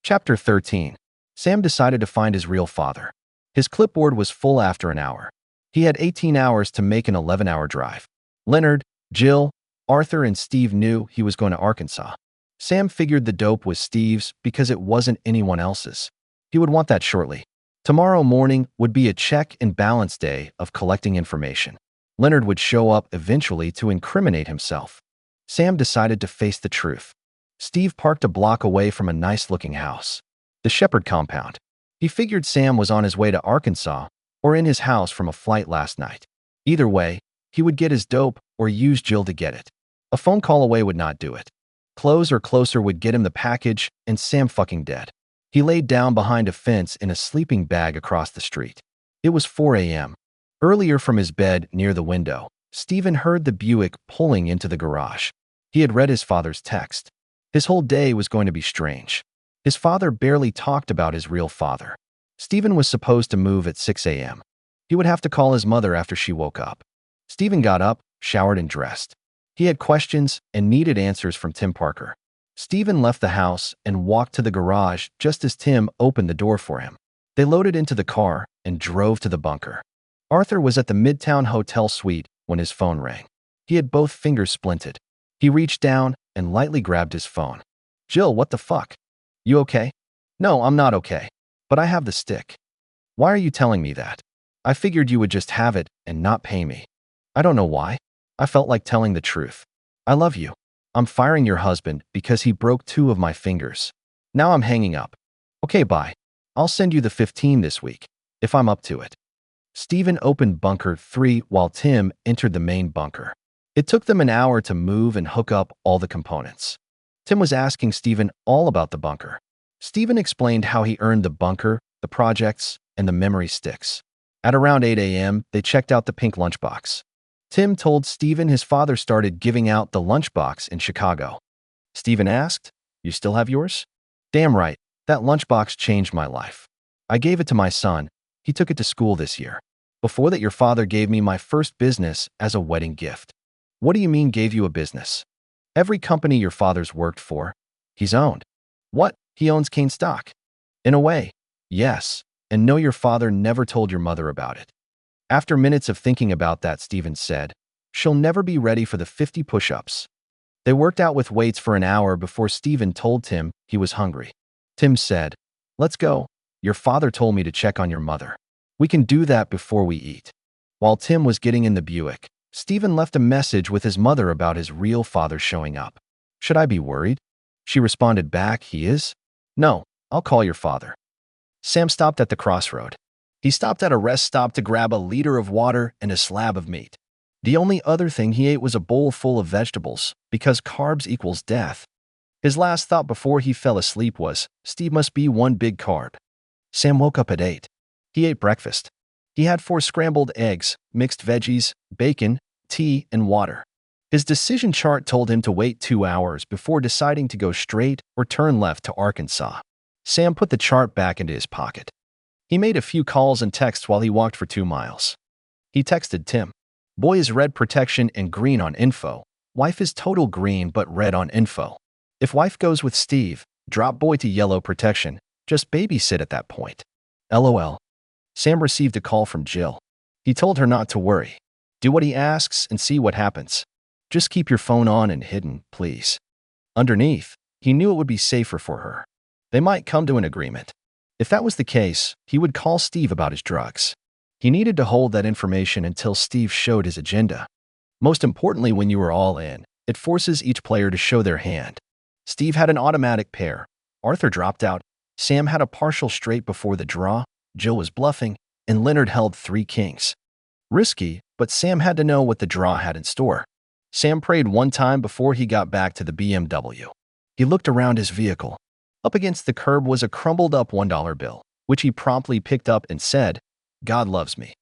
Chapter 13. Sam decided to find his real father. His clipboard was full after an hour. He had 18 hours to make an 11-hour drive. Leonard, Jill, Arthur, and Steve knew he was going to Arkansas. Sam figured the dope was Steve's because it wasn't anyone else's. He would want that shortly. Tomorrow morning would be a check and balance day of collecting information. Leonard would show up eventually to incriminate himself. Sam decided to face the truth. Steve parked a block away from a nice-looking house, the Shepherd compound. He figured Sam was on his way to Arkansas or in his house from a flight last night. Either way, he would get his dope or use Jill to get it. A phone call away would not do it. Close or closer would get him the package and Sam fucking dead. He laid down behind a fence in a sleeping bag across the street. It was 4 a.m. Earlier from his bed near the window, Stephen heard the Buick pulling into the garage. He had read his father's text. His whole day was going to be strange. His father barely talked about his real father. Stephen was supposed to move at 6 a.m. He would have to call his mother after she woke up. Stephen got up, showered, and dressed. He had questions and needed answers from Tim Parker. Stephen left the house and walked to the garage just as Tim opened the door for him. They loaded into the car and drove to the bunker. Arthur was at the Midtown Hotel suite when his phone rang. He had both fingers splinted. He reached down and lightly grabbed his phone. "Jill, what the fuck? You okay?" "No, I'm not okay. But I have the stick." "Why are you telling me that?" "I figured you would just have it and not pay me." "I don't know why. I felt like telling the truth. I love you. I'm firing your husband because he broke 2 of my fingers. Now I'm hanging up." "Okay, bye. I'll send you the 15 this week, if I'm up to it." Stephen opened Bunker 3 while Tim entered the main bunker. It took them an hour to move and hook up all the components. Tim was asking Stephen all about the bunker. Stephen explained how he earned the bunker, the projects, and the memory sticks. At around 8 a.m., they checked out the pink lunchbox. Tim told Stephen his father started giving out the lunchbox in Chicago. Stephen asked, "You still have yours?" "Damn right. That lunchbox changed my life. I gave it to my son. He took it to school this year. Before that, your father gave me my first business as a wedding gift." "What do you mean gave you a business?" "Every company your father's worked for, he's owned." "What? He owns Kane stock?" "In a way, yes. And no, your father never told your mother about it." After minutes of thinking about that, Stephen said, "She'll never be ready for the 50 push-ups." They worked out with weights for an hour before Stephen told Tim he was hungry. Tim said, "Let's go. Your father told me to check on your mother. We can do that before we eat." While Tim was getting in the Buick, Stephen left a message with his mother about his real father showing up. "Should I be worried?" She responded back, "He is?" "No, I'll call your father." Sam stopped at the crossroad. He stopped at a rest stop to grab a liter of water and a slab of meat. The only other thing he ate was a bowl full of vegetables, because carbs equals death. His last thought before he fell asleep was, Steve must be one big carb. Sam woke up at 8. He ate breakfast. He had 4 scrambled eggs, mixed veggies, bacon, tea, and water. His decision chart told him to wait 2 hours before deciding to go straight or turn left to Arkansas. Sam put the chart back into his pocket. He made a few calls and texts while he walked for 2 miles. He texted Tim. "Boy is red protection and green on info. Wife is total green but red on info. If wife goes with Steve, drop boy to yellow protection. Just babysit at that point. LOL." Sam received a call from Jill. He told her not to worry. Do what he asks and see what happens. Just keep your phone on and hidden, please. Underneath, he knew it would be safer for her. They might come to an agreement. If that was the case, he would call Steve about his drugs. He needed to hold that information until Steve showed his agenda. Most importantly, when you are all in, it forces each player to show their hand. Steve had an automatic pair. Arthur dropped out. Sam had a partial straight before the draw. Jill was bluffing, and Leonard held 3 kings. Risky, but Sam had to know what the draw had in store. Sam prayed one time before he got back to the BMW. He looked around his vehicle. Up against the curb was a crumbled-up $1 bill, which he promptly picked up and said, "God loves me."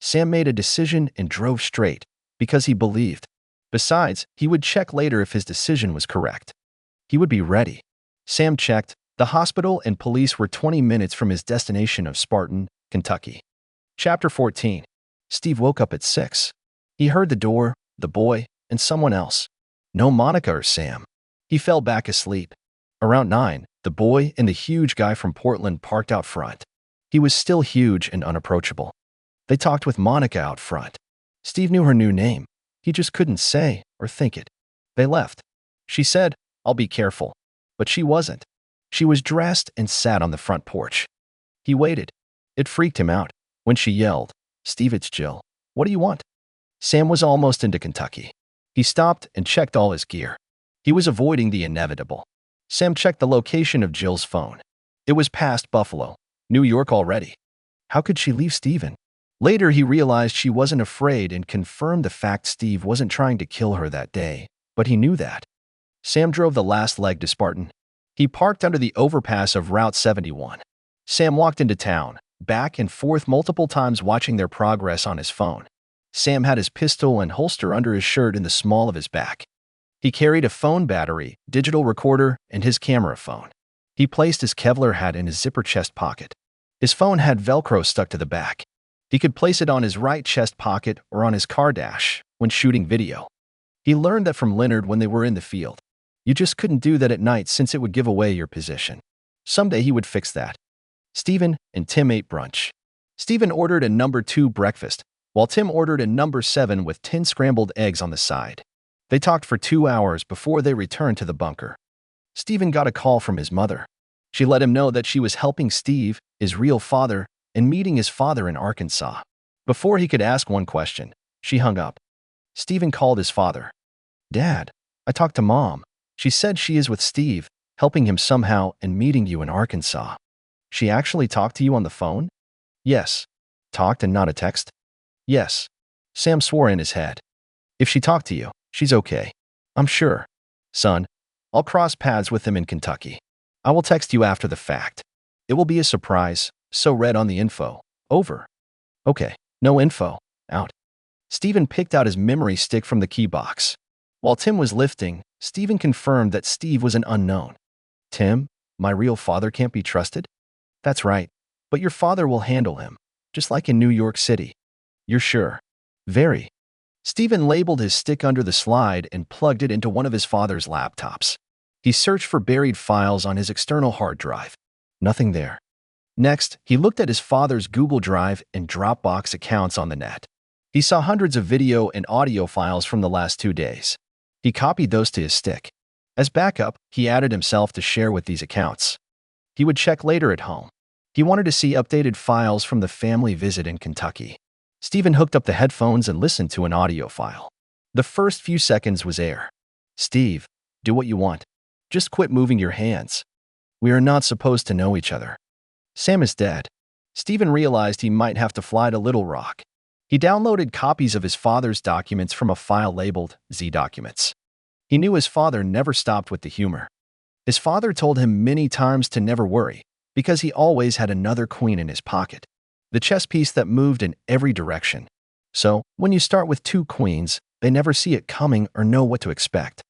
Sam made a decision and drove straight, because he believed. Besides, he would check later if his decision was correct. He would be ready. Sam checked. The hospital and police were 20 minutes from his destination of Spartan, Kentucky. Chapter 14. Steve woke up at 6. He heard the door, the boy, and someone else. No Monica or Sam. He fell back asleep. Around 9, The boy and the huge guy from Portland parked out front. He was still huge and unapproachable. They talked with Monica out front. Steve knew her new name. He just couldn't say or think it. They left. She said, "I'll be careful." But she wasn't. She was dressed and sat on the front porch. He waited. It freaked him out when she yelled, "Steve, it's Jill. What do you want?" Sam was almost into Kentucky. He stopped and checked all his gear. He was avoiding the inevitable. Sam checked the location of Jill's phone. It was past Buffalo, New York already. How could she leave Steven? Later, he realized she wasn't afraid and confirmed the fact Steve wasn't trying to kill her that day, but he knew that. Sam drove the last leg to Spartan. He parked under the overpass of Route 71. Sam walked into town, back and forth multiple times watching their progress on his phone. Sam had his pistol and holster under his shirt in the small of his back. He carried a phone battery, digital recorder, and his camera phone. He placed his Kevlar hat in his zipper chest pocket. His phone had Velcro stuck to the back. He could place it on his right chest pocket or on his car dash when shooting video. He learned that from Leonard when they were in the field. You just couldn't do that at night since it would give away your position. Someday he would fix that. Steven and Tim ate brunch. Steven ordered a number 2 breakfast, while Tim ordered a number 7 with 10 scrambled eggs on the side. They talked for 2 hours before they returned to the bunker. Steven got a call from his mother. She let him know that she was helping Steve, his real father, and meeting his father in Arkansas. Before he could ask one question, she hung up. Steven called his father. "Dad, I talked to Mom. She said she is with Steve, helping him somehow and meeting you in Arkansas." "She actually talked to you on the phone?" "Yes." "Talked and not a text?" "Yes." Sam swore in his head. "If she talked to you, she's okay. I'm sure." "Son, I'll cross paths with him in Kentucky. I will text you after the fact. It will be a surprise, so read on the info. Over." "Okay, no info. Out." Steven picked out his memory stick from the key box. While Tim was lifting, Steven confirmed that Steve was an unknown. "Tim, my real father can't be trusted?" "That's right, but your father will handle him, just like in New York City." "You're sure?" "Very." Steven labeled his stick under the slide and plugged it into one of his father's laptops. He searched for buried files on his external hard drive. Nothing there. Next, he looked at his father's Google Drive and Dropbox accounts on the net. He saw hundreds of video and audio files from the last 2 days. He copied those to his stick. As backup, he added himself to share with these accounts. He would check later at home. He wanted to see updated files from the family visit in Kentucky. Steven hooked up the headphones and listened to an audio file. The first few seconds was air. "Steve, do what you want. Just quit moving your hands. We are not supposed to know each other. Sam is dead." Steven realized he might have to fly to Little Rock. He downloaded copies of his father's documents from a file labeled Z Documents. He knew his father never stopped with the humor. His father told him many times to never worry, because he always had another queen in his pocket, the chess piece that moved in every direction. So, when you start with 2 queens, they never see it coming or know what to expect.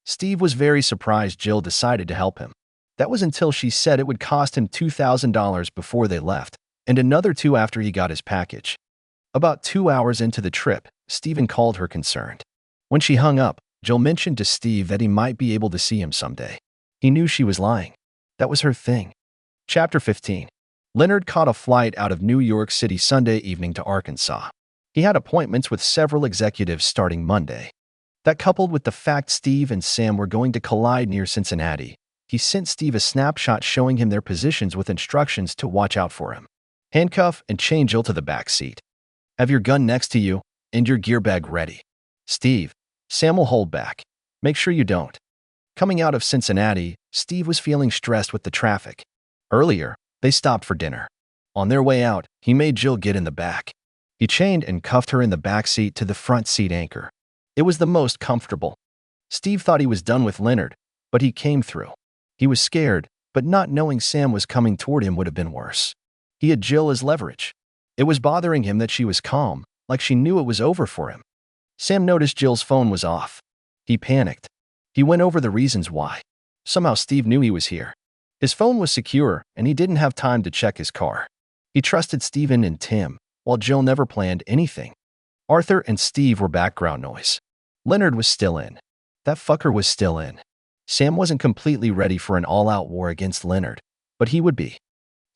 Steve was very surprised Jill decided to help him. That was until she said it would cost him $2,000 before they left, and another 2 after he got his package. About 2 hours into the trip, Steven called her concerned. When she hung up, Jill mentioned to Steve that he might be able to see him someday. He knew she was lying. That was her thing. Chapter 15. Leonard caught a flight out of New York City Sunday evening to Arkansas. He had appointments with several executives starting Monday. That, coupled with the fact Steve and Sam were going to collide near Cincinnati, he sent Steve a snapshot showing him their positions with instructions to watch out for him. "Handcuff and chain Jill to the back seat. Have your gun next to you and your gear bag ready. Steve, Sam will hold back. Make sure you don't." Coming out of Cincinnati, Steve was feeling stressed with the traffic. Earlier, they stopped for dinner. On their way out, he made Jill get in the back. He chained and cuffed her in the back seat to the front seat anchor. It was the most comfortable. Steve thought he was done with Leonard, but he came through. He was scared, but not knowing Sam was coming toward him would have been worse. He had Jill as leverage. It was bothering him that she was calm, like she knew it was over for him. Sam noticed Jill's phone was off. He panicked. He went over the reasons why. Somehow Steve knew he was here. His phone was secure, and he didn't have time to check his car. He trusted Steven and Tim, while Jill never planned anything. Arthur and Steve were background noise. Leonard was still in. That fucker was still in. Sam wasn't completely ready for an all-out war against Leonard, but he would be.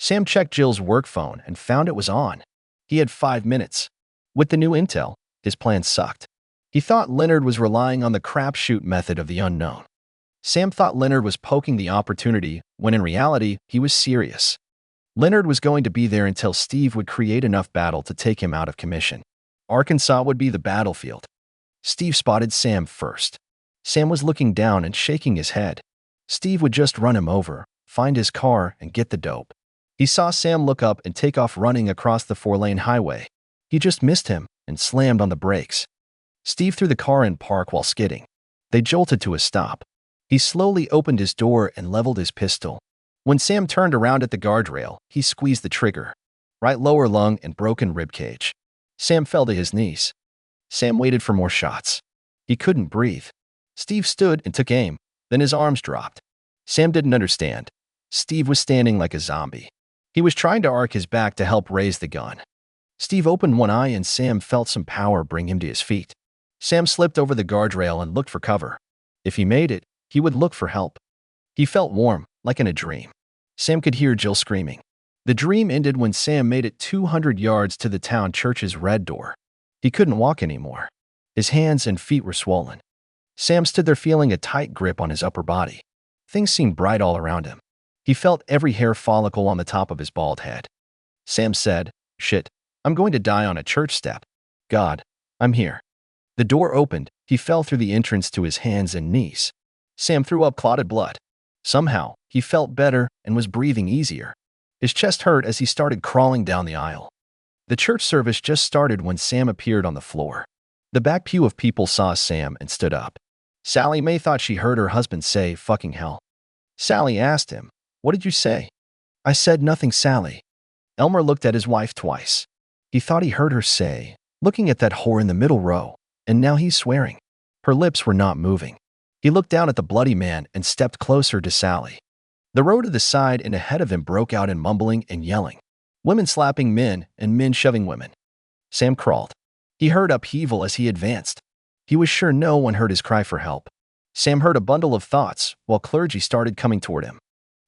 Sam checked Jill's work phone and found it was on. He had 5 minutes. With the new intel, his plan sucked. He thought Leonard was relying on the crapshoot method of the unknown. Sam thought Leonard was poking the opportunity, when in reality, he was serious. Leonard was going to be there until Steve would create enough battle to take him out of commission. Arkansas would be the battlefield. Steve spotted Sam first. Sam was looking down and shaking his head. Steve would just run him over, find his car, and get the dope. He saw Sam look up and take off running across the 4-lane highway. He just missed him and slammed on the brakes. Steve threw the car in park while skidding. They jolted to a stop. He slowly opened his door and leveled his pistol. When Sam turned around at the guardrail, he squeezed the trigger. Right lower lung and broken ribcage. Sam fell to his knees. Sam waited for more shots. He couldn't breathe. Steve stood and took aim, then his arms dropped. Sam didn't understand. Steve was standing like a zombie. He was trying to arc his back to help raise the gun. Steve opened one eye and Sam felt some power bring him to his feet. Sam slipped over the guardrail and looked for cover. If he made it, he would look for help. He felt warm, like in a dream. Sam could hear Jill screaming. The dream ended when Sam made it 200 yards to the town church's red door. He couldn't walk anymore. His hands and feet were swollen. Sam stood there feeling a tight grip on his upper body. Things seemed bright all around him. He felt every hair follicle on the top of his bald head. Sam said, "Shit, I'm going to die on a church step. God, I'm here." The door opened. He fell through the entrance to his hands and knees. Sam threw up clotted blood. Somehow, he felt better and was breathing easier. His chest hurt as he started crawling down the aisle. The church service just started when Sam appeared on the floor. The back pew of people saw Sam and stood up. Sally Mae thought she heard her husband say, "Fucking hell." Sally asked him, "What did you say?" "I said nothing, Sally." Elmer looked at his wife twice. He thought he heard her say, "Looking at that whore in the middle row," and now he's swearing. Her lips were not moving. He looked down at the bloody man and stepped closer to Sally. The row to the side and ahead of him broke out in mumbling and yelling. Women slapping men and men shoving women. Sam crawled. He heard upheaval as he advanced. He was sure no one heard his cry for help. Sam heard a bundle of thoughts while clergy started coming toward him.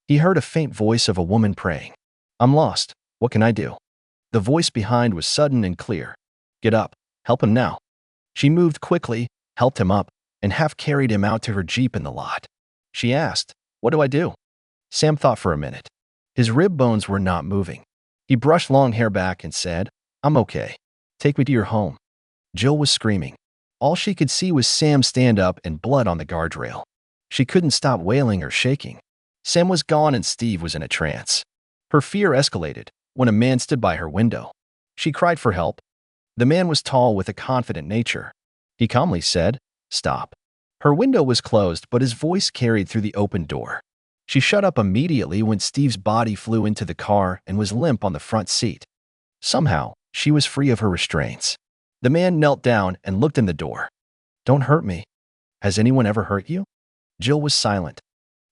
He heard a faint voice of a woman praying. "I'm lost. What can I do?" The voice behind was sudden and clear. "Get up. Help him now." She moved quickly, helped him up, and half carried him out to her Jeep in the lot. She asked, "What do I do?" Sam thought for a minute. His rib bones were not moving. He brushed long hair back and said, "I'm okay. Take me to your home." Jill was screaming. All she could see was Sam stand up and blood on the guardrail. She couldn't stop wailing or shaking. Sam was gone and Steve was in a trance. Her fear escalated when a man stood by her window. She cried for help. The man was tall with a confident nature. He calmly said, "Stop." Her window was closed, but his voice carried through the open door. She shut up immediately when Steve's body flew into the car and was limp on the front seat. Somehow, she was free of her restraints. The man knelt down and looked in the door. "Don't hurt me. Has anyone ever hurt you?" Jill was silent.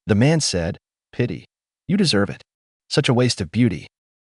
The man said, "Pity. You deserve it. Such a waste of beauty."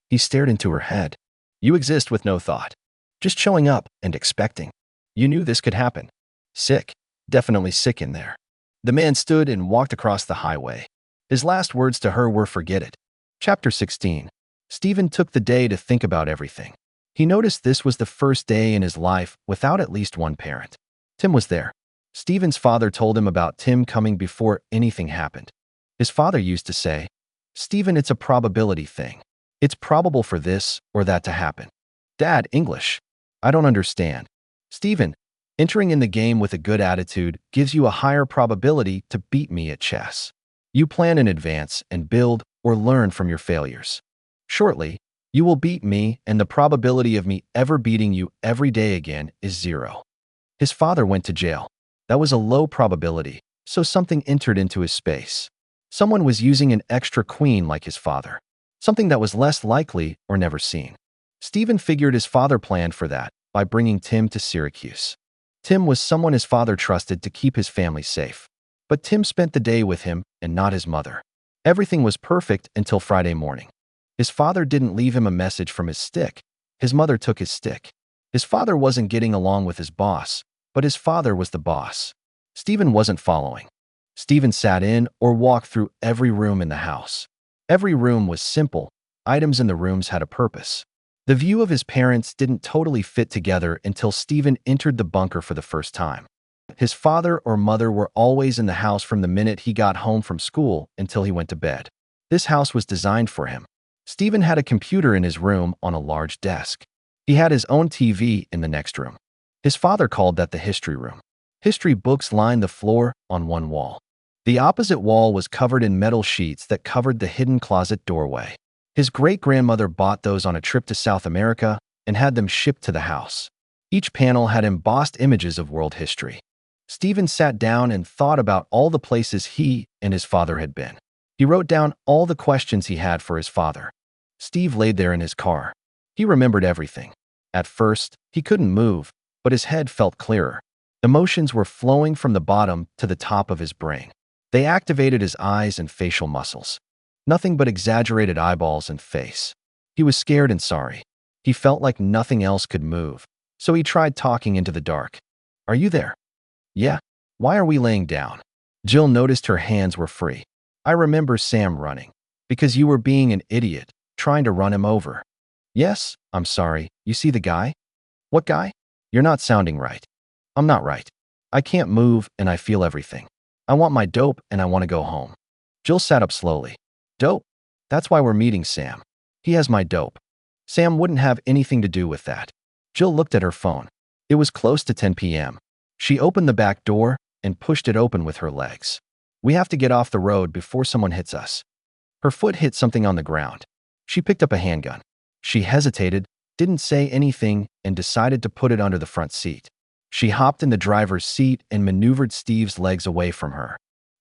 He stared into her head. "You exist with no thought. Just showing up and expecting. You knew this could happen. Sick. Definitely sick in there." The man stood and walked across the highway. His last words to her were, "Forget it." Chapter 16. Stephen took the day to think about everything. He noticed this was the first day in his life without at least one parent. Tim was there. Stephen's father told him about Tim coming before anything happened. His father used to say, "Stephen, it's a probability thing. It's probable for this or that to happen." "Dad, English. I don't understand." "Stephen, entering in the game with a good attitude gives you a higher probability to beat me at chess. You plan in advance and build or learn from your failures. Shortly, you will beat me, and the probability of me ever beating you every day again is 0. His father went to jail. That was a low probability, so something entered into his space. Someone was using an extra queen like his father. Something that was less likely or never seen. Stephen figured his father planned for that by bringing Tim to Syracuse. Tim was someone his father trusted to keep his family safe. But Tim spent the day with him and not his mother. Everything was perfect until Friday morning. His father didn't leave him a message from his stick. His mother took his stick. His father wasn't getting along with his boss, but his father was the boss. Stephen wasn't following. Stephen sat in or walked through every room in the house. Every room was simple. Items in the rooms had a purpose. The view of his parents didn't totally fit together until Stephen entered the bunker for the first time. His father or mother were always in the house from the minute he got home from school until he went to bed. This house was designed for him. Stephen had a computer in his room on a large desk. He had his own TV in the next room. His father called that the history room. History books lined the floor on one wall. The opposite wall was covered in metal sheets that covered the hidden closet doorway. His great-grandmother bought those on a trip to South America and had them shipped to the house. Each panel had embossed images of world history. Stephen sat down and thought about all the places he and his father had been. He wrote down all the questions he had for his father. Steve laid there in his car. He remembered everything. At first, he couldn't move, but his head felt clearer. Emotions were flowing from the bottom to the top of his brain. They activated his eyes and facial muscles. Nothing but exaggerated eyeballs and face. He was scared and sorry. He felt like nothing else could move, so he tried talking into the dark. "Are you there?" "Yeah." "Why are we laying down?" Jill noticed her hands were free. "I remember Sam running. Because you were being an idiot, trying to run him over." "Yes, I'm sorry. You see the guy?" "What guy?" "You're not sounding right." "I'm not right. I can't move and I feel everything. I want my dope and I want to go home." Jill sat up slowly. "Dope? That's why we're meeting Sam. He has my dope." "Sam wouldn't have anything to do with that." Jill looked at her phone. It was close to 10 p.m. She opened the back door and pushed it open with her legs. "We have to get off the road before someone hits us." Her foot hit something on the ground. She picked up a handgun. She hesitated, didn't say anything, and decided to put it under the front seat. She hopped in the driver's seat and maneuvered Steve's legs away from her.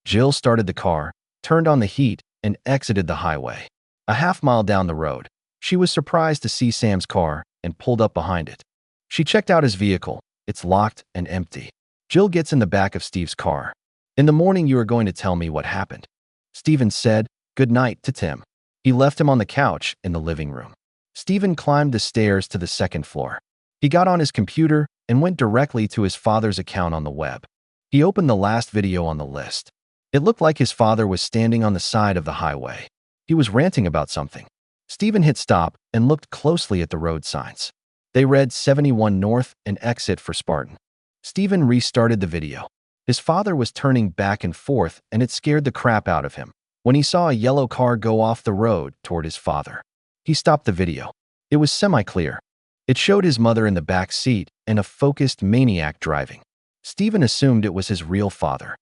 Jill started the car, turned on the heat, and exited the highway. A half-mile down the road, she was surprised to see Sam's car and pulled up behind it. She checked out his vehicle. It's locked and empty. Jill gets in the back of Steve's car. "In the morning you are going to tell me what happened." Stephen said good night to Tim. He left him on the couch in the living room. Stephen climbed the stairs to the second floor. He got on his computer and went directly to his father's account on the web. He opened the last video on the list. It looked like his father was standing on the side of the highway. He was ranting about something. Stephen hit stop and looked closely at the road signs. They read 71 North and exit for Spartan. Stephen restarted the video. His father was turning back and forth and it scared the crap out of him when he saw a yellow car go off the road toward his father. He stopped the video. It was semi-clear. It showed his mother in the back seat and a focused maniac driving. Stephen assumed it was his real father.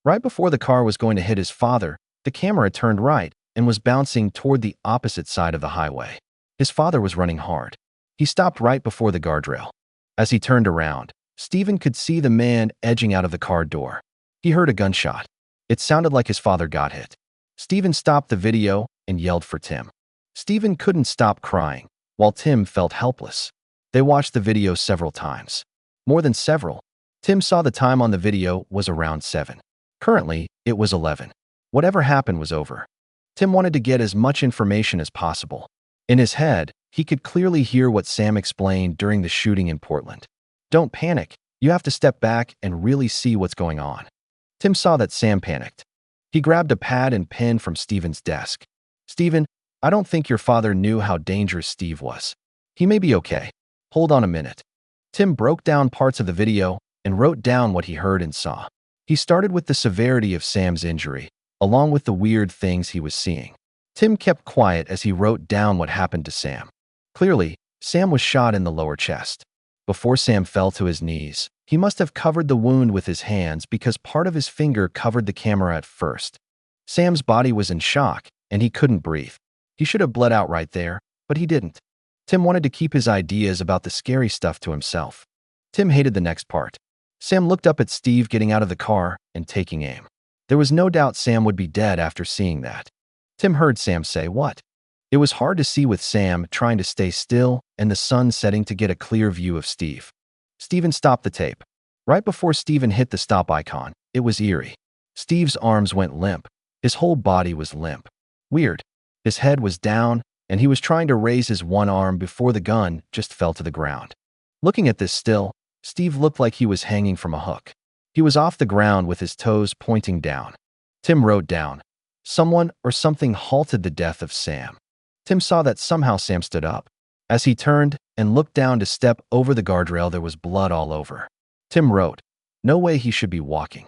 Right before the car was going to hit his father, the camera turned right and was bouncing toward the opposite side of the highway. His father was running hard. He stopped right before the guardrail. As he turned around, Stephen could see the man edging out of the car door. He heard a gunshot. It sounded like his father got hit. Stephen stopped the video and yelled for Tim. Stephen couldn't stop crying, while Tim felt helpless. They watched the video several times. More than several. Tim saw the time on the video was around 7. Currently, it was 11. Whatever happened was over. Tim wanted to get as much information as possible. In his head, he could clearly hear what Sam explained during the shooting in Portland. "Don't panic. You have to step back and really see what's going on." Tim saw that Sam panicked. He grabbed a pad and pen from Stephen's desk. "Stephen, I don't think your father knew how dangerous Steve was. He may be okay. Hold on a minute." Tim broke down parts of the video and wrote down what he heard and saw. He started with the severity of Sam's injury, along with the weird things he was seeing. Tim kept quiet as he wrote down what happened to Sam. Clearly, Sam was shot in the lower chest. Before Sam fell to his knees, he must have covered the wound with his hands because part of his finger covered the camera at first. Sam's body was in shock, and he couldn't breathe. He should have bled out right there, but he didn't. Tim wanted to keep his ideas about the scary stuff to himself. Tim hated the next part. Sam looked up at Steve getting out of the car and taking aim. There was no doubt Sam would be dead after seeing that. Tim heard Sam say, "What?" It was hard to see with Sam trying to stay still and the sun setting to get a clear view of Steve. Stephen stopped the tape. Right before Stephen hit the stop icon, it was eerie. Steve's arms went limp. His whole body was limp. Weird. His head was down, and he was trying to raise his one arm before the gun just fell to the ground. Looking at this still, Steve looked like he was hanging from a hook. He was off the ground with his toes pointing down. Tim wrote down, "Someone or something halted the death of Sam." Tim saw that somehow Sam stood up. As he turned and looked down to step over the guardrail, there was blood all over. Tim wrote, "No way he should be walking."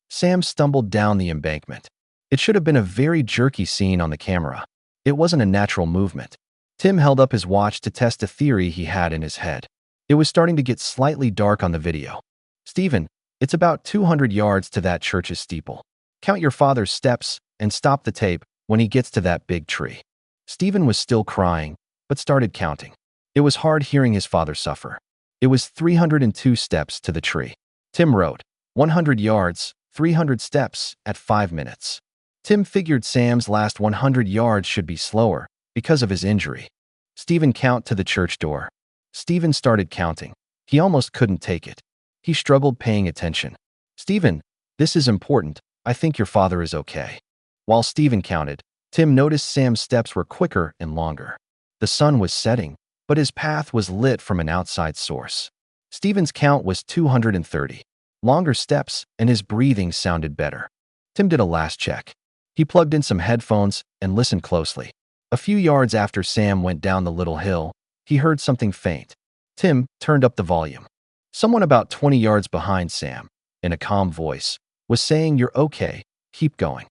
Sam stumbled down the embankment. It should have been a very jerky scene on the camera. It wasn't a natural movement. Tim held up his watch to test a theory he had in his head. It was starting to get slightly dark on the video. "Stephen, it's about 200 yards to that church's steeple. Count your father's steps and stop the tape when he gets to that big tree." Stephen was still crying, but started counting. It was hard hearing his father suffer. It was 302 steps to the tree. Tim wrote, 100 yards, 300 steps at 5 minutes. Tim figured Sam's last 100 yards should be slower because of his injury. Stephen, count to the church door. Stephen started counting. He almost couldn't take it. He struggled paying attention. "Stephen, this is important. I think your father is okay." While Stephen counted, Tim noticed Sam's steps were quicker and longer. The sun was setting, but his path was lit from an outside source. Stephen's count was 230. Longer steps, and his breathing sounded better. Tim did a last check. He plugged in some headphones and listened closely. A few yards after Sam went down the little hill, he heard something faint. Tim turned up the volume. Someone about 20 yards behind Sam, in a calm voice, was saying, "You're okay, keep going."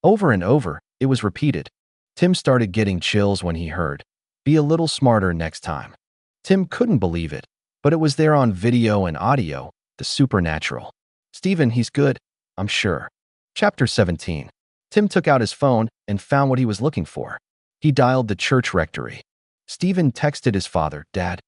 Over and over, it was repeated. Tim started getting chills when he heard, "Be a little smarter next time." Tim couldn't believe it, but it was there on video and audio, the supernatural. "Stephen, he's good, I'm sure." Chapter 17. Tim took out his phone and found what he was looking for. He dialed the church rectory. Stephen texted his father, "Dad."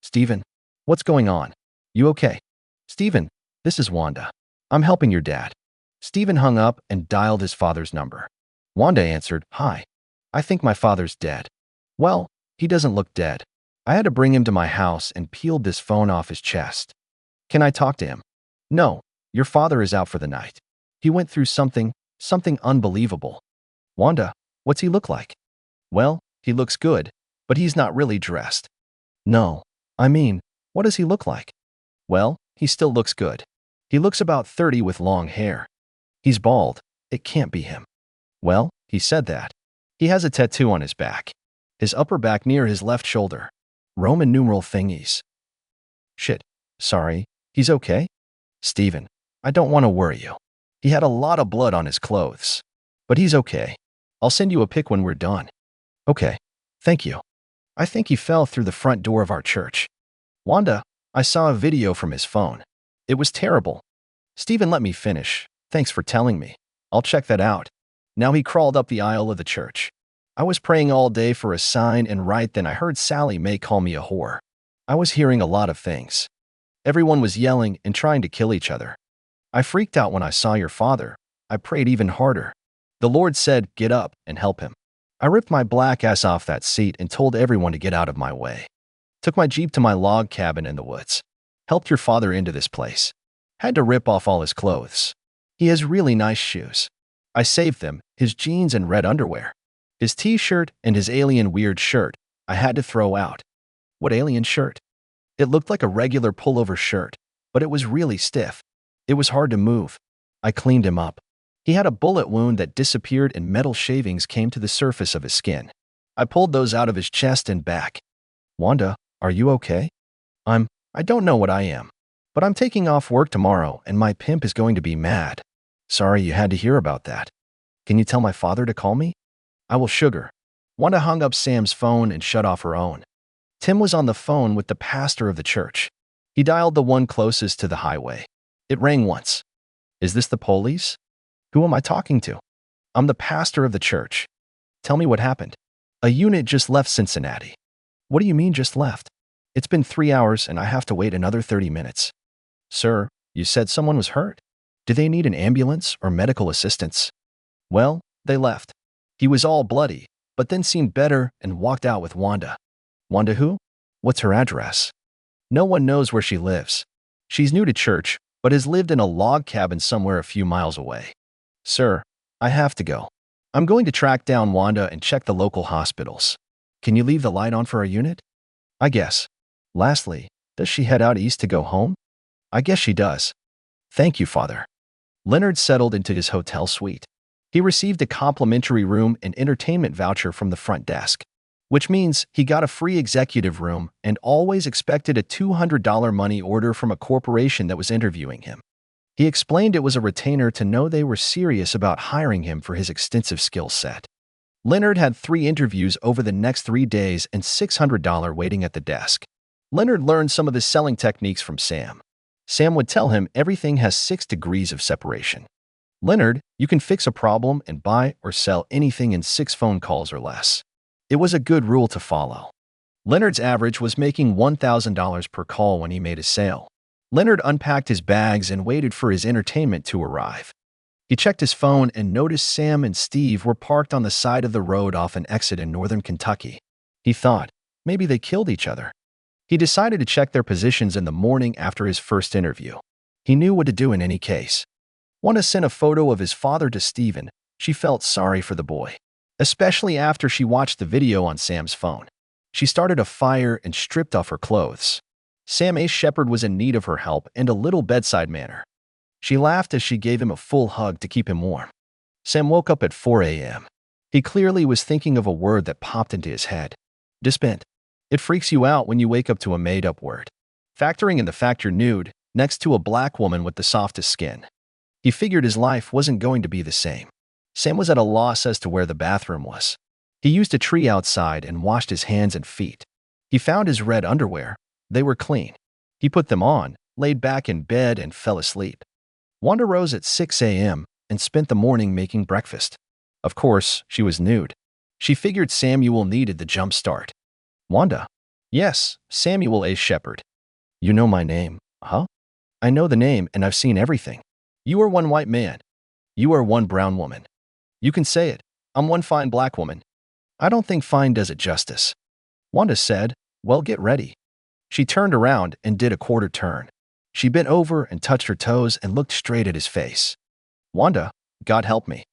"Stephen, what's going on? You okay?" "Stephen, this is Wanda. I'm helping your dad." Stephen hung up and dialed his father's number. Wanda answered, "Hi. I think my father's dead." "Well, he doesn't look dead. I had to bring him to my house and peeled this phone off his chest." "Can I talk to him?" "No, your father is out for the night. He went through something unbelievable." "Wanda, what's he look like?" "Well, he looks good, but he's not really dressed." "No, I mean, what does he look like?" "Well, he still looks good. He looks about 30 with long hair." "He's bald. It can't be him." "Well, he said that. He has a tattoo on his back. His upper back near his left shoulder. Roman numeral thingies." "Shit. Sorry. He's okay?" "Stephen, I don't want to worry you. He had a lot of blood on his clothes. But he's okay. I'll send you a pic when we're done." "Okay. Thank you. I think he fell through the front door of our church." "Wanda, I saw a video from his phone. It was terrible." "Stephen, let me finish. Thanks for telling me. I'll check that out." Now he crawled up the aisle of the church. "I was praying all day for a sign, and right then I heard Sally Mae call me a whore. I was hearing a lot of things. Everyone was yelling and trying to kill each other. I freaked out when I saw your father. I prayed even harder. The Lord said, 'Get up and help him.' I ripped my black ass off that seat and told everyone to get out of my way. Took my Jeep to my log cabin in the woods. Helped your father into this place. Had to rip off all his clothes. He has really nice shoes. I saved them, his jeans and red underwear. His t-shirt and his alien weird shirt I had to throw out." "What alien shirt?" "It looked like a regular pullover shirt, but it was really stiff. It was hard to move. I cleaned him up. He had a bullet wound that disappeared and metal shavings came to the surface of his skin. I pulled those out of his chest and back." "Wanda, are you okay?" I don't know what I am. But I'm taking off work tomorrow and my pimp is going to be mad. Sorry you had to hear about that. Can you tell my father to call me?" "I will, sugar." Wanda hung up Sam's phone and shut off her own. Tim was on the phone with the pastor of the church. He dialed the one closest to the highway. It rang once. "Is this the police?" "Who am I talking to?" "I'm the pastor of the church." "Tell me what happened." "A unit just left Cincinnati." "What do you mean just left?" "It's been 3 hours and I have to wait another 30 minutes. "Sir, you said someone was hurt. Do they need an ambulance or medical assistance?" "Well, they left. He was all bloody, but then seemed better and walked out with Wanda." "Wanda who? What's her address?" "No one knows where she lives. She's new to church, but has lived in a log cabin somewhere a few miles away." "Sir, I have to go. I'm going to track down Wanda and check the local hospitals. Can you leave the light on for our unit?" "I guess." "Lastly, does she head out east to go home?" "I guess she does." "Thank you, Father." Leonard settled into his hotel suite. He received a complimentary room and entertainment voucher from the front desk, which means he got a free executive room and always expected a $200 money order from a corporation that was interviewing him. He explained it was a retainer to know they were serious about hiring him for his extensive skill set. Leonard had 3 interviews over the next 3 days and $600 waiting at the desk. Leonard learned some of the selling techniques from Sam. Sam would tell him everything has 6 degrees of separation. Leonard, you can fix a problem and buy or sell anything in 6 phone calls or less. It was a good rule to follow. Leonard's average was making $1,000 per call when he made a sale. Leonard unpacked his bags and waited for his entertainment to arrive. He checked his phone and noticed Sam and Steve were parked on the side of the road off an exit in northern Kentucky. He thought, maybe they killed each other. He decided to check their positions in the morning after his first interview. He knew what to do in any case. Wanda sent a photo of his father to Steven. She felt sorry for the boy, especially after she watched the video on Sam's phone. She started a fire and stripped off her clothes. Sam A. Shepard was in need of her help and a little bedside manner. She laughed as she gave him a full hug to keep him warm. Sam woke up at 4 a.m. He clearly was thinking of a word that popped into his head. Dispent. It freaks you out when you wake up to a made-up word. Factoring in the fact you're nude, next to a black woman with the softest skin. He figured his life wasn't going to be the same. Sam was at a loss as to where the bathroom was. He used a tree outside and washed his hands and feet. He found his red underwear. They were clean. He put them on, laid back in bed, and fell asleep. Wanda rose at 6 a.m. and spent the morning making breakfast. Of course, she was nude. She figured Samuel needed the jump start. Wanda. Yes, Samuel A. Shepard. You know my name, huh? I know the name and I've seen everything. You are one white man. You are one brown woman. You can say it. I'm one fine black woman. I don't think fine does it justice. Wanda said, well, get ready. She turned around and did a quarter turn. She bent over and touched her toes and looked straight at his face. Wanda, God help me.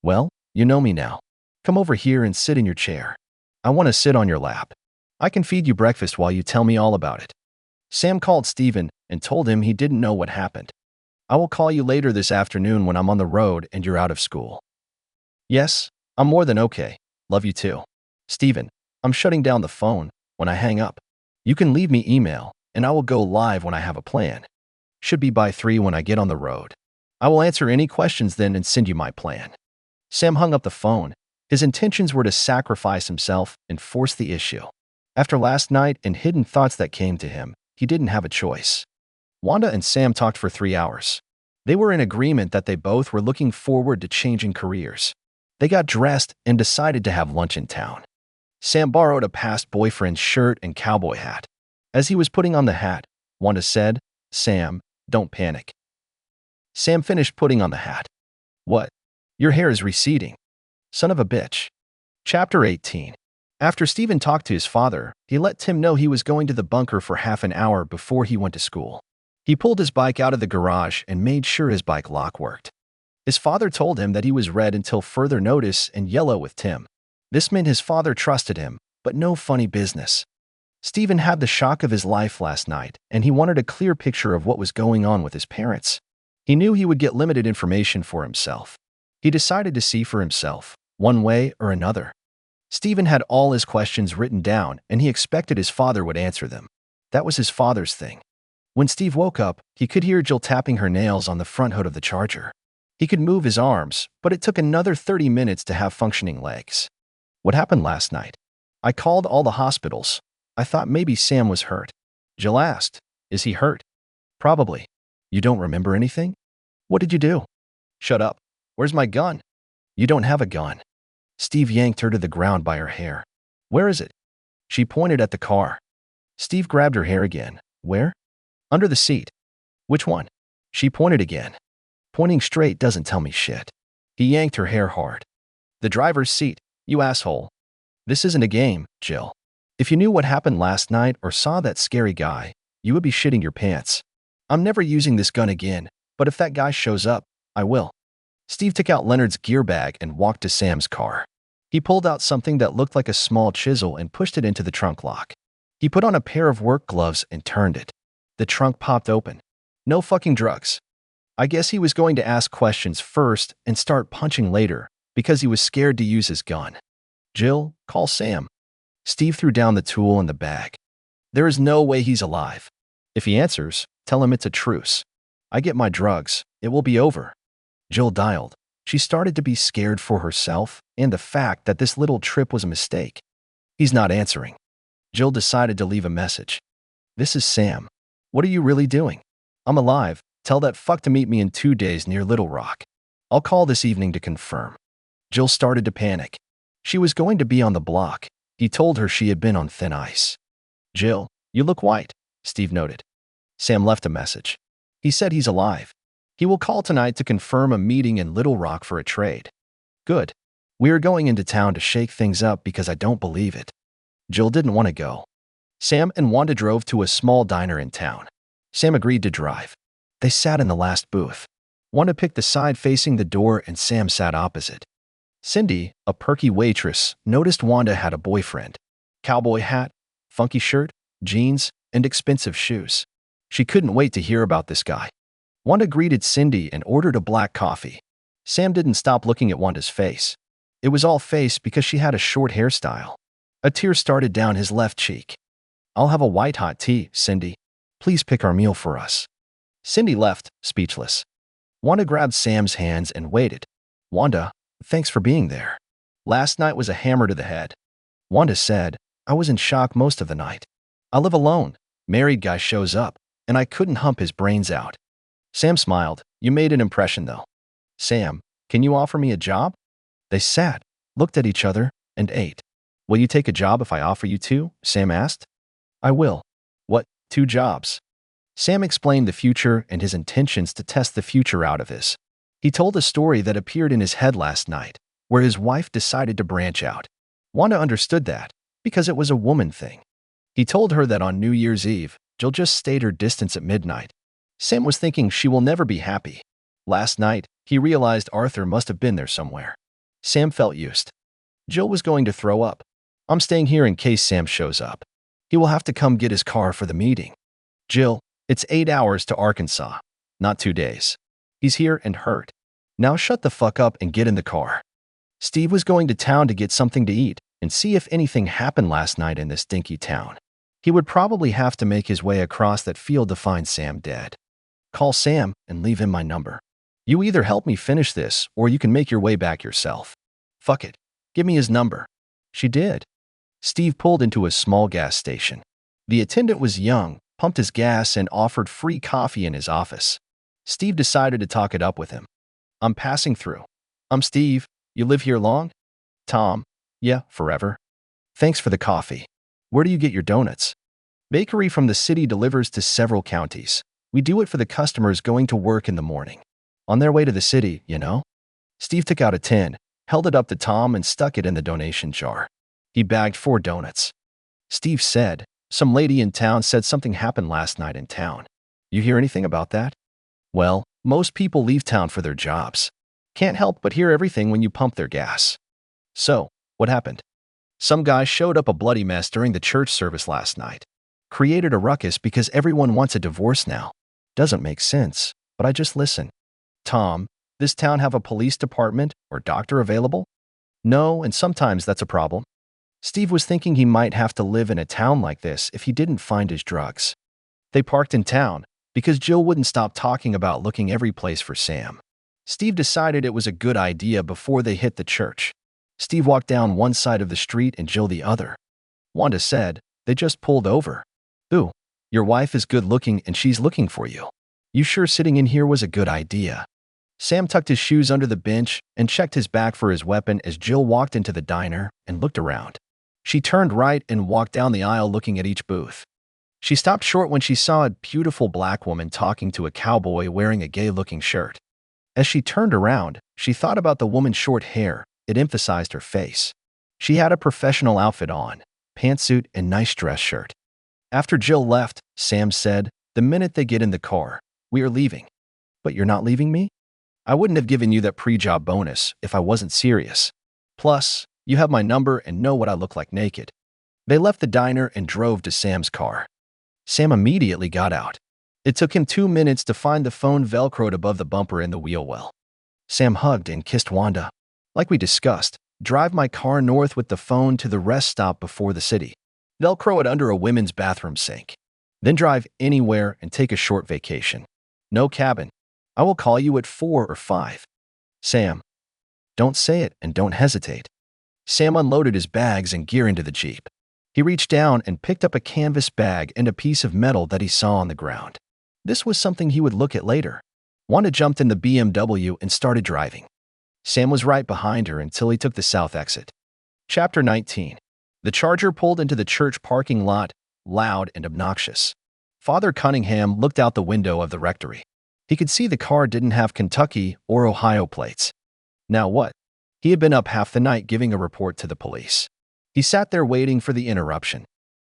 Well, you know me now. Come over here and sit in your chair. I want to sit on your lap. I can feed you breakfast while you tell me all about it. Sam called Steven and told him he didn't know what happened. I will call you later this afternoon when I'm on the road and you're out of school. Yes, I'm more than okay. Love you too. Steven, I'm shutting down the phone when I hang up. You can leave me email and I will go live when I have a plan. Should be by 3 when I get on the road. I will answer any questions then and send you my plan. Sam hung up the phone. His intentions were to sacrifice himself and force the issue. After last night and hidden thoughts that came to him, he didn't have a choice. Wanda and Sam talked for 3 hours. They were in agreement that they both were looking forward to changing careers. They got dressed and decided to have lunch in town. Sam borrowed a past boyfriend's shirt and cowboy hat. As he was putting on the hat, Wanda said, Sam, don't panic. Sam finished putting on the hat. What? Your hair is receding. Son of a bitch. Chapter 18. After Steven talked to his father, he let Tim know he was going to the bunker for half an hour before he went to school. He pulled his bike out of the garage and made sure his bike lock worked. His father told him that he was red until further notice and yellow with Tim. This meant his father trusted him, but no funny business. Steven had the shock of his life last night, and he wanted a clear picture of what was going on with his parents. He knew he would get limited information for himself. He decided to see for himself, one way or another. Steven had all his questions written down, and he expected his father would answer them. That was his father's thing. When Steve woke up, he could hear Jill tapping her nails on the front hood of the Charger. He could move his arms, but it took another 30 minutes to have functioning legs. What happened last night? I called all the hospitals. I thought maybe Sam was hurt. Jill asked, is he hurt? Probably. You don't remember anything? What did you do? Shut up. Where's my gun? You don't have a gun. Steve yanked her to the ground by her hair. Where is it? She pointed at the car. Steve grabbed her hair again. Where? Under the seat. Which one? She pointed again. Pointing straight doesn't tell me shit. He yanked her hair hard. The driver's seat, you asshole. This isn't a game, Jill. If you knew what happened last night or saw that scary guy, you would be shitting your pants. I'm never using this gun again, but if that guy shows up, I will. Steve took out Leonard's gear bag and walked to Sam's car. He pulled out something that looked like a small chisel and pushed it into the trunk lock. He put on a pair of work gloves and turned it. The trunk popped open. No fucking drugs. I guess he was going to ask questions first and start punching later because he was scared to use his gun. Jill, call Sam. Steve threw down the tool in the bag. There is no way he's alive. If he answers, tell him it's a truce. I get my drugs. It will be over. Jill dialed. She started to be scared for herself and the fact that this little trip was a mistake. He's not answering. Jill decided to leave a message. This is Sam. What are you really doing? I'm alive. Tell that fuck to meet me in 2 days near Little Rock. I'll call this evening to confirm. Jill started to panic. She was going to be on the block. He told her she had been on thin ice. Jill, you look white, Steve noted. Sam left a message. He said he's alive. He will call tonight to confirm a meeting in Little Rock for a trade. Good. We are going into town to shake things up because I don't believe it. Jill didn't want to go. Sam and Wanda drove to a small diner in town. Sam agreed to drive. They sat in the last booth. Wanda picked the side facing the door and Sam sat opposite. Cindy, a perky waitress, noticed Wanda had a boyfriend. Cowboy hat, funky shirt, jeans, and expensive shoes. She couldn't wait to hear about this guy. Wanda greeted Cindy and ordered a black coffee. Sam didn't stop looking at Wanda's face. It was all face because she had a short hairstyle. A tear started down his left cheek. I'll have a white hot tea, Cindy. Please pick our meal for us. Cindy left, speechless. Wanda grabbed Sam's hands and waited. Wanda, thanks for being there. Last night was a hammer to the head. Wanda said, I was in shock most of the night. I live alone. Married guy shows up, and I couldn't hump his brains out. Sam smiled. You made an impression, though. Sam, can you offer me a job? They sat, looked at each other, and ate. Will you take a job if I offer you two? Sam asked. I will. What, 2 jobs? Sam explained the future and his intentions to test the future out of his. He told a story that appeared in his head last night, where his wife decided to branch out. Wanda understood that, because it was a woman thing. He told her that on New Year's Eve, Jill just stayed her distance at midnight. Sam was thinking she will never be happy. Last night, he realized Arthur must have been there somewhere. Sam felt used. Jill was going to throw up. I'm staying here in case Sam shows up. He will have to come get his car for the meeting. Jill, it's 8 hours to Arkansas, not 2 days. He's here and hurt. Now shut the fuck up and get in the car. Steve was going to town to get something to eat and see if anything happened last night in this dinky town. He would probably have to make his way across that field to find Sam dead. Call Sam and leave him my number. You either help me finish this or you can make your way back yourself. Fuck it. Give me his number. She did. Steve pulled into a small gas station. The attendant was young, pumped his gas, and offered free coffee in his office. Steve decided to talk it up with him. I'm passing through. I'm Steve. You live here long? Tom. Yeah, forever. Thanks for the coffee. Where do you get your donuts? Bakery from the city delivers to several counties. We do it for the customers going to work in the morning. On their way to the city, you know? Steve took out a tin, held it up to Tom, and stuck it in the donation jar. He bagged 4 donuts. Steve said, some lady in town said something happened last night in town. You hear anything about that? Well, most people leave town for their jobs. Can't help but hear everything when you pump their gas. So, what happened? Some guy showed up a bloody mess during the church service last night. Created a ruckus because everyone wants a divorce now. Doesn't make sense, but I just listen. Tom, this town have a police department or doctor available? No, and sometimes that's a problem. Steve was thinking he might have to live in a town like this if he didn't find his drugs. They parked in town because Jill wouldn't stop talking about looking every place for Sam. Steve decided it was a good idea before they hit the church. Steve walked down one side of the street and Jill the other. Wanda said, they just pulled over. Ooh, your wife is good looking and she's looking for you. You sure sitting in here was a good idea? Sam tucked his shoes under the bench and checked his back for his weapon as Jill walked into the diner and looked around. She turned right and walked down the aisle looking at each booth. She stopped short when she saw a beautiful black woman talking to a cowboy wearing a gay-looking shirt. As she turned around, she thought about the woman's short hair. It emphasized her face. She had a professional outfit on, pantsuit and nice dress shirt. After Jill left, Sam said, the minute they get in the car, we are leaving. But you're not leaving me? I wouldn't have given you that pre-job bonus if I wasn't serious. Plus, you have my number and know what I look like naked. They left the diner and drove to Sam's car. Sam immediately got out. It took him 2 minutes to find the phone velcroed above the bumper in the wheel well. Sam hugged and kissed Wanda. Like we discussed, drive my car north with the phone to the rest stop before the city. Velcro it under a women's bathroom sink. Then drive anywhere and take a short vacation. No cabin. I will call you at 4 or 5. Sam. Don't say it and don't hesitate. Sam unloaded his bags and gear into the Jeep. He reached down and picked up a canvas bag and a piece of metal that he saw on the ground. This was something he would look at later. Wanda jumped in the BMW and started driving. Sam was right behind her until he took the south exit. Chapter 19. The Charger pulled into the church parking lot, loud and obnoxious. Father Cunningham looked out the window of the rectory. He could see the car didn't have Kentucky or Ohio plates. Now what? He had been up half the night giving a report to the police. He sat there waiting for the interruption.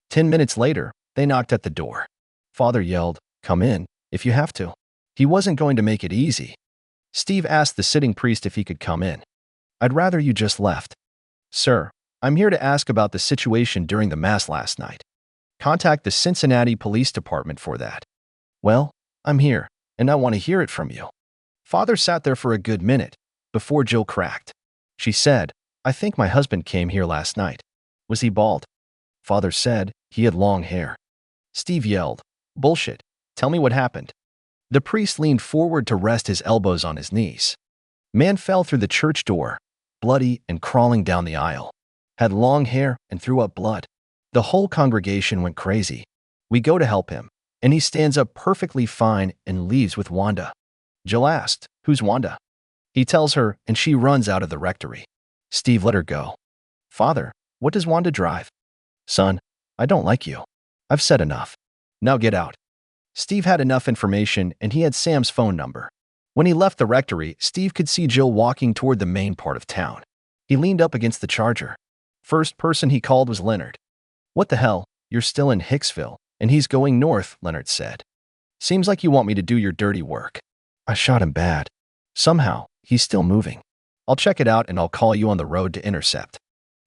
10 minutes later, they knocked at the door. Father yelled, "Come in, if you have to." He wasn't going to make it easy. Steve asked the sitting priest if he could come in. "I'd rather you just left." "Sir, I'm here to ask about the situation during the Mass last night. Contact the Cincinnati Police Department for that." "Well, I'm here, and I want to hear it from you." Father sat there for a good minute, before Jill cracked. She said, "I think my husband came here last night." "Was he bald?" Father said, "He had long hair." Steve yelled, "Bullshit. Tell me what happened." The priest leaned forward to rest his elbows on his knees. Man fell through the church door, bloody and crawling down the aisle. Had long hair and threw up blood. The whole congregation went crazy. We go to help him, and he stands up perfectly fine and leaves with Wanda. Jill asked, "Who's Wanda?" He tells her, and she runs out of the rectory. Steve let her go. "Father, what does Wanda drive?" "Son, I don't like you. I've said enough. Now get out." Steve had enough information, and he had Sam's phone number. When he left the rectory, Steve could see Jill walking toward the main part of town. He leaned up against the Charger. First person he called was Leonard. "What the hell? You're still in Hicksville, and he's going north," Leonard said. "Seems like you want me to do your dirty work." "I shot him bad. Somehow, he's still moving. I'll check it out and I'll call you on the road to intercept."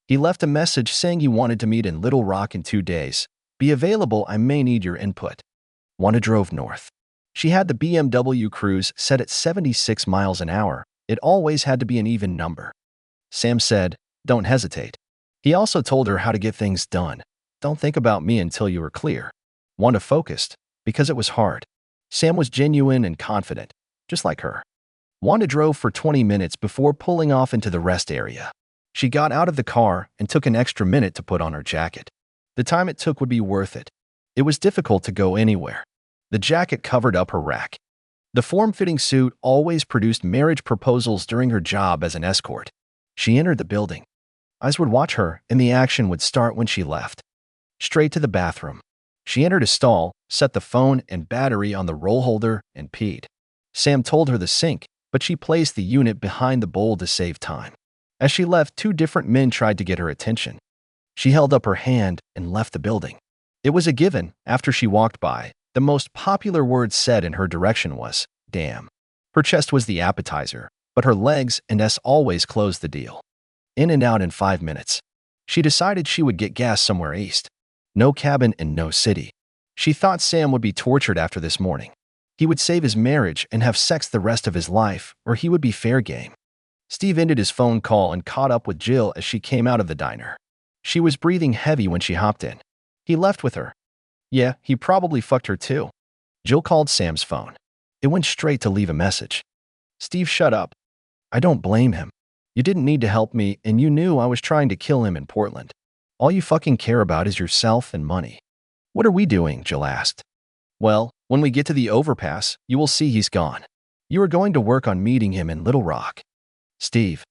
He left a message saying he wanted to meet in Little Rock in 2 days. "Be available, I may need your input." Wanda drove north. She had the BMW cruise set at 76 miles an hour. It always had to be an even number. Sam said, "Don't hesitate." He also told her how to get things done. "Don't think about me until you are clear." Wanda focused, because it was hard. Sam was genuine and confident, just like her. Wanda drove for 20 minutes before pulling off into the rest area. She got out of the car and took an extra minute to put on her jacket. The time it took would be worth it. It was difficult to go anywhere. The jacket covered up her rack. The form-fitting suit always produced marriage proposals during her job as an escort. She entered the building. Eyes would watch her, and the action would start when she left. Straight to the bathroom. She entered a stall, set the phone and battery on the roll holder, and peed. Sam told her the sink, but she placed the unit behind the bowl to save time. As she left, 2 different men tried to get her attention. She held up her hand and left the building. It was a given. After she walked by, the most popular word said in her direction was, "Damn." Her chest was the appetizer, but her legs and S always closed the deal. In and out in 5 minutes. She decided she would get gas somewhere east. No cabin and no city. She thought Sam would be tortured after this morning. He would save his marriage and have sex the rest of his life, or he would be fair game. Steve ended his phone call and caught up with Jill as she came out of the diner. She was breathing heavy when she hopped in. He left with her. Yeah, he probably fucked her too. Jill called Sam's phone. It went straight to leave a message. Steve shut up. "I don't blame him. You didn't need to help me, and you knew I was trying to kill him in Portland. All you fucking care about is yourself and money." "What are we doing?" Jill asked. "Well, when we get to the overpass, you will see he's gone. You are going to work on meeting him in Little Rock." "Steve.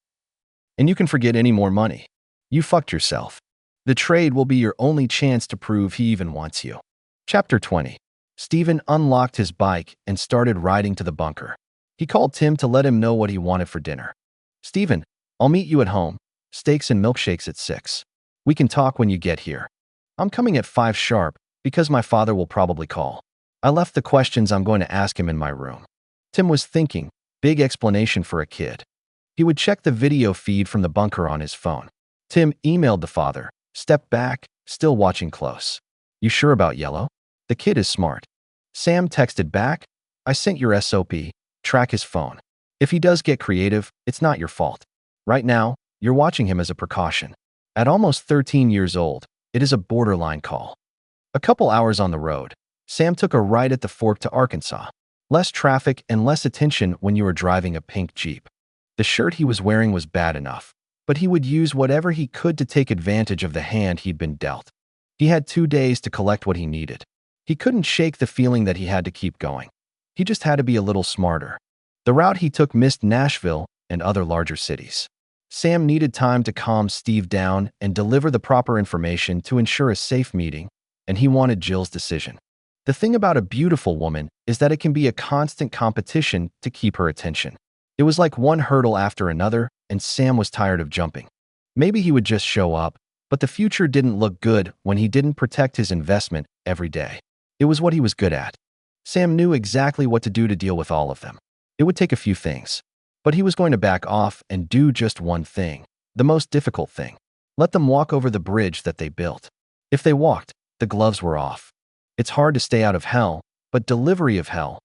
And you can forget any more money. You fucked yourself. The trade will be your only chance to prove he even wants you." Chapter 20. Stephen unlocked his bike and started riding to the bunker. He called Tim to let him know what he wanted for dinner. "Stephen, I'll meet you at home. Steaks and milkshakes at 6. We can talk when you get here. I'm coming at 5 sharp, because my father will probably call. I left the questions I'm going to ask him in my room." Tim was thinking, big explanation for a kid. He would check the video feed from the bunker on his phone. Tim emailed the father, stepped back, still watching close. "You sure about Yellow? The kid is smart." Sam texted back, I sent your SOP, track his phone. If he does get creative, it's not your fault. Right now, you're watching him as a precaution. At almost 13 years old, it is a borderline call. A couple hours on the road, Sam took a right at the fork to Arkansas. Less traffic and less attention when you were driving a pink Jeep. The shirt he was wearing was bad enough, but he would use whatever he could to take advantage of the hand he'd been dealt. He had 2 days to collect what he needed. He couldn't shake the feeling that he had to keep going. He just had to be a little smarter. The route he took missed Nashville and other larger cities. Sam needed time to calm Steve down and deliver the proper information to ensure a safe meeting, and he wanted Jill's decision. The thing about a beautiful woman is that it can be a constant competition to keep her attention. It was like one hurdle after another, and Sam was tired of jumping. Maybe he would just show up, but the future didn't look good when he didn't protect his investment every day. It was what he was good at. Sam knew exactly what to do to deal with all of them. It would take a few things, but he was going to back off and do just one thing, the most difficult thing. Let them walk over the bridge that they built. If they walked, the gloves were off. It's hard to stay out of hell, but delivery of hell,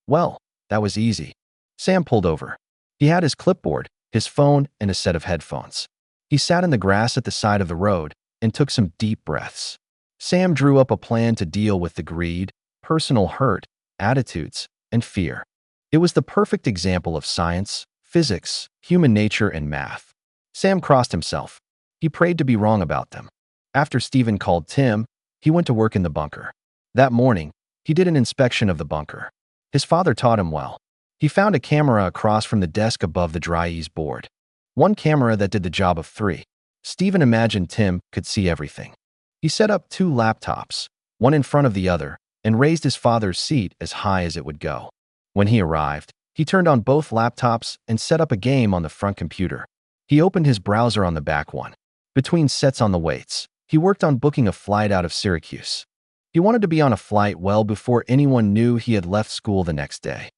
well, that was easy. Sam pulled over. He had his clipboard, his phone, and a set of headphones. He sat in the grass at the side of the road and took some deep breaths. Sam drew up a plan to deal with the greed, personal hurt, attitudes, and fear. It was the perfect example of science, physics, human nature, and math. Sam crossed himself. He prayed to be wrong about them. After Stephen called Tim, he went to work in the bunker. That morning, he did an inspection of the bunker. His father taught him well. He found a camera across from the desk above the dry ease board. One camera that did the job of 3. Stephen imagined Tim could see everything. He set up 2 laptops, one in front of the other, and raised his father's seat as high as it would go. When he arrived, he turned on both laptops and set up a game on the front computer. He opened his browser on the back one. Between sets on the weights, he worked on booking a flight out of Syracuse. He wanted to be on a flight well before anyone knew he had left school the next day.